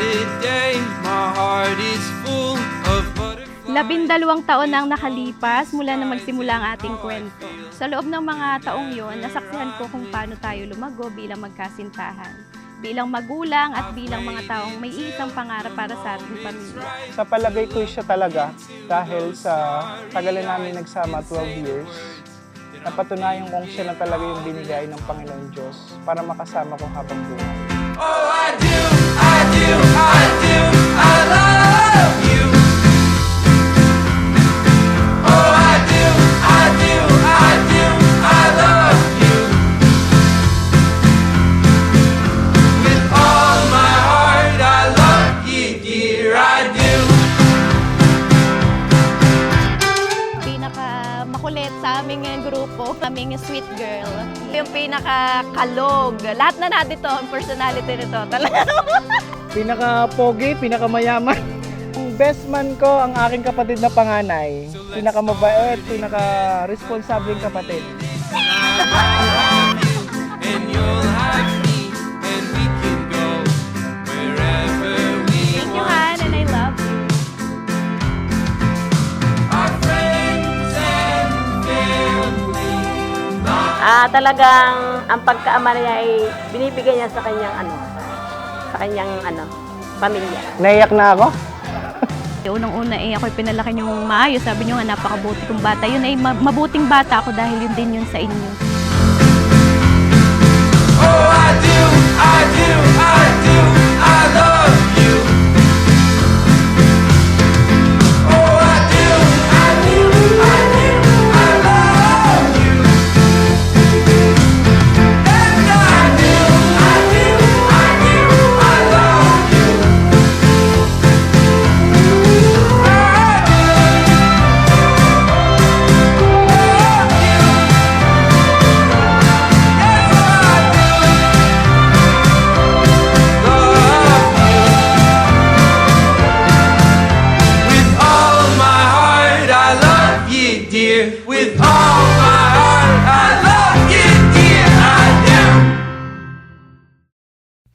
today. My heart is full of butterflies. 12 taon na ang nakalipas mula na magsimula ang ating kwento. Sa loob ng mga taong yon, nasaksihan ko kung paano tayo lumago bilang magkasintahan, bilang magulang at bilang mga taong may isang pangarap para sa ating pamilya. Sa palagay ko siya talaga dahil sa tagal na namin nagsama 12 years, napatunayan kong siya na talaga yung binigay ng Panginoon Diyos para makasama ko habang buhay. Oh, I do, I do, I do, I love you. Oh, I do, I do, I do, I love you. With all my heart, I love you, dear, I do. Pinaka-makulit sa aming grupo, aming sweet girl. Yung pinaka-kalog. Lahat na natin ito, ang personality nito. Talaga. Pinaka-pogi, pinaka-mayaman. Ang best man ko, ang aking kapatid na panganay. Pinaka-mabait, pinaka-responsableng kapatid. And you'll have me, and we can go wherever we Thank you, want. Han, and I love you. Our friends and family. Talagang ang pagkaama niya ay binibigay niya sa kanyang pamilya. Naiyak na ako. Unang-una ako'y pinalaki niyong maayos. Sabi niyo nga, napakabuti kong bata. Yun ay mabuting bata ako dahil yun din yun sa inyo. Oh, I do, I do, I do, I love you. Oh, I do, I do, I do, I love you. And I do, I do, I do, I love you. With all my heart, I love you, dear, I do.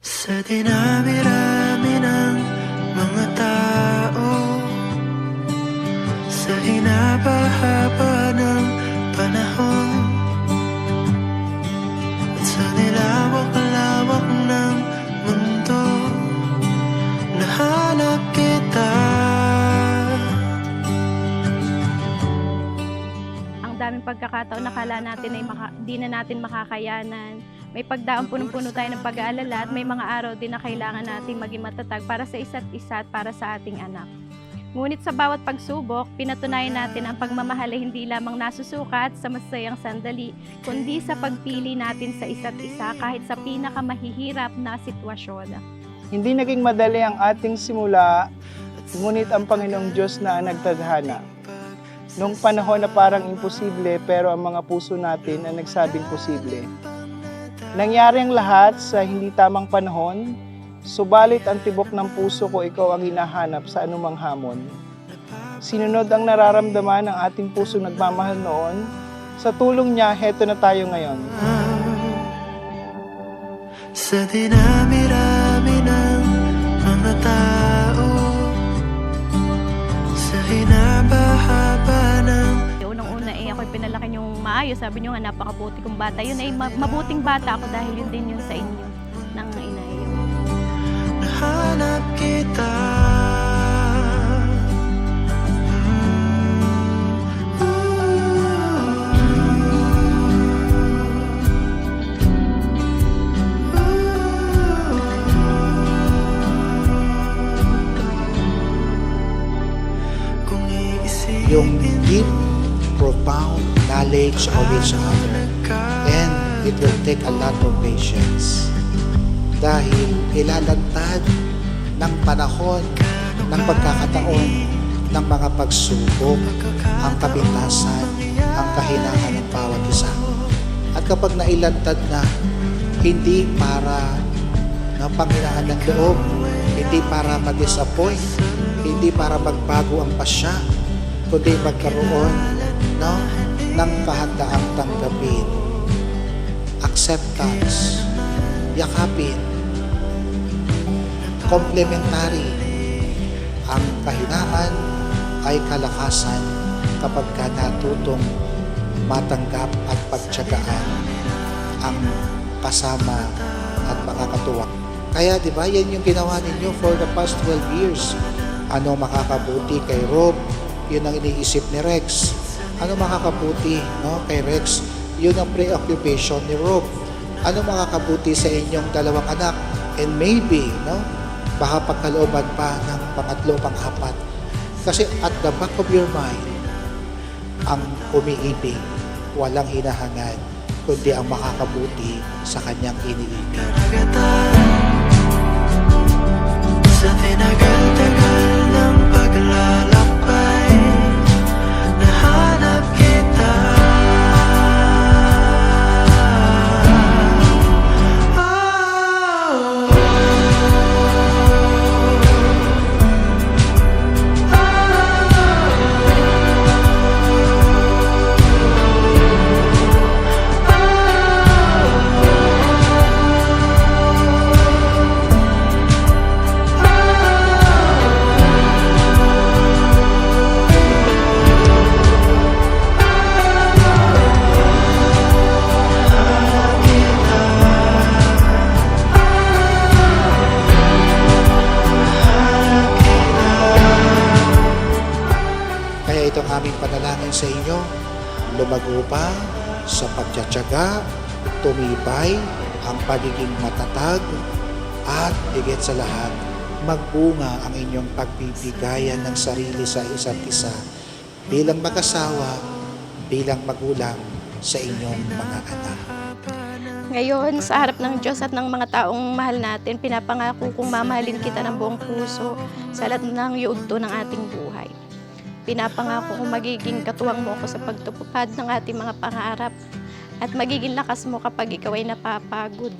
Sa dinami-rami ng mga tao, sa hinaba-haba ng panahon, at sa nilawak-lawak ng mundo, nahanap kita. Daming pagkakataon nakala natin ay di na natin makakayanan. May pagdaang punong-puno tayo ng pag-aalala at may mga araw din na kailangan natin maging matatag para sa isa't isa at para sa ating anak. Ngunit sa bawat pagsubok, pinatunayan natin ang pagmamahal ay hindi lamang nasusukat sa masayang sandali, kundi sa pagpili natin sa isa't isa kahit sa pinakamahihirap na sitwasyon. Hindi naging madali ang ating simula, ngunit ang Panginoong Diyos na ang nagtadhana. Noong panahon na parang imposible, pero ang mga puso natin ang nagsabing posible. Nangyari ang lahat sa hindi tamang panahon, subalit ang tibok ng puso ko, ikaw ang hinahanap sa anumang hamon. Sinunod ang nararamdaman ng ating puso nagmamahal noon. Sa tulong niya, heto na tayo ngayon. Sa dinami-rami ng mga tao, sa hinaba-haba ng Unang-una ako'y pinalaki niyong maayos. Sabi niyo nga, napakabuti kong bata. Yun ay mabuting bata ako dahil yun din yun sa inyo ng inay. nahanap kita. Yung deep, profound knowledge of each other. And it will take a lot of patience. Dahil ilalantad ng panahon, ng pagkakataon, ng mga pagsubok, ang kapintasan, ang kahinaan ng bawat isa. At kapag nailantad na, hindi para ng panghinaan ng loob, hindi para ma-disappoint, hindi para magbago ang pasya, kundi magkaroon ng kahandaang tanggapin, acceptance, yakapin, complementary. Ang kahinaan ay kalakasan kapag ka natutong matanggap at pagtiyagaan ang kasama at makakatuwa. Kaya di ba, yan yung ginawa ninyo for the past 12 years. Ano makakabuti kay Rob? Yun ang iniisip ni Rex. Ano makakabuti, no, kay Rex? Yun ang preoccupation ni Rob. Ano makakabuti sa inyong dalawang anak? And maybe, no, baka pagkalooban pa ng pangatlo, pang-apat. Kasi at the back of your mind, ang umiibig, walang hinahangad, kundi ang makakabuti sa kanyang iniibig. Sa tinagal-tagal ng paglalakbay, nahanap kita. Kaya itong aming panalangin sa inyo, lumago pa sa pagtsatsaga, tumibay ang pagiging matatag, at higit sa lahat, magbunga ang inyong pagbibigayan ng sarili sa isa't isa bilang mag-asawa, bilang magulang sa inyong mga anak. Ngayon, sa harap ng Diyos at ng mga taong mahal natin, pinapangako kong mamahalin kita ng buong puso sa lahat ng yugto ng ating buhay. Pinapangako kong magiging katuwang mo ako sa pagtupad ng ating mga pangarap at magiging lakas mo kapag ikaw ay napapagod.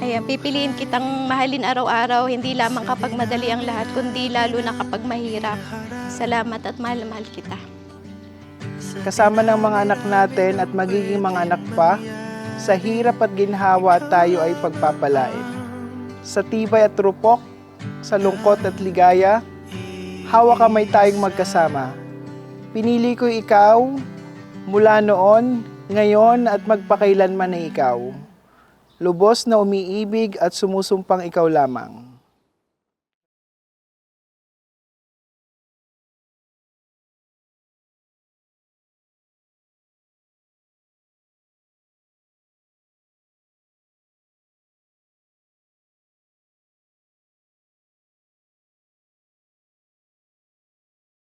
Ayan, pipiliin kitang mahalin araw-araw, hindi lamang kapag madali ang lahat, kundi lalo na kapag mahirap. Salamat at mahal na mahal kita. Kasama ng mga anak natin at magiging mga anak pa, sa hirap at ginhawa tayo ay pagpapalain. Sa tibay at rupok, sa lungkot at ligaya, hawak kamay tayong magkasama. Pinili ko ikaw mula noon, ngayon at magpakailanman na ikaw. Lubos na umiibig at sumusumpang ikaw lamang.